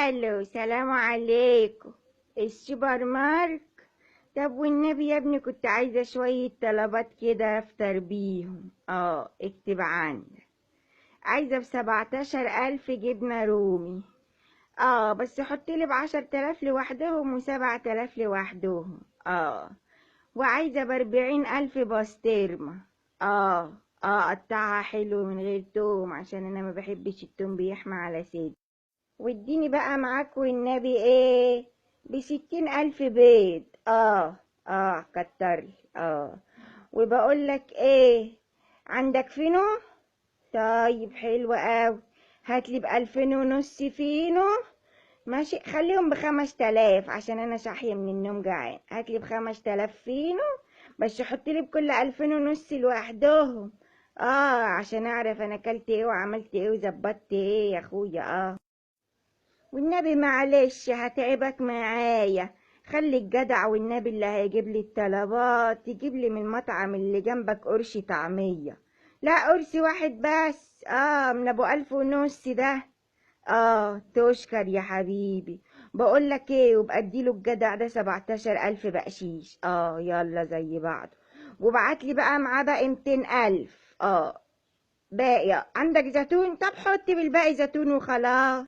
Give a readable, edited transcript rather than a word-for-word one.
الو، سلام عليكم. السوبر ماركت. طب والنبي يا ابني كنت عايزة شوية طلبات كده افطر بيهم. اكتب عندك. عايزة ب17,000 جبنة رومي. بس حطيلي ب10,000 لوحدهم و7,000 لوحدهم. وعايزة ب40,000 بسطرمة. اه قطعها حلو من غير توم عشان انا ما بحبش التوم بيحمى على صدري. واديني بقى معاك والنبي ايه ب60,000 بيض. كترلي. وبقولك ايه، عندك فينو؟ طيب حلو اوي. هاتلي ب2,500 فينو. ماشي، خليهم ب5,000 عشان انا صاحية من النوم جعان. هاتلي ب5,000 فينو، بس حطلي بكل 2,500 لوحدهم. عشان اعرف انا اكلت ايه وعملت ايه وظبطت ايه يا اخويا. والنبي معلش هتعبك معايا. خلي الجدع والنبي اللي هيجيب لي الطلبات يجيب لي من المطعم اللي جنبك قرش طعمية. لا، قرش واحد بس، من ابو 1,500 ده. تشكر يا حبيبي. بقولك ايه، وبقى اديله الجدع ده 17,000 بقشيش. يلا زي بعض. وبعتلي بقى معاه باقي 200,000. باقي عندك زيتون؟ طب حط بالباقي زيتون وخلاص.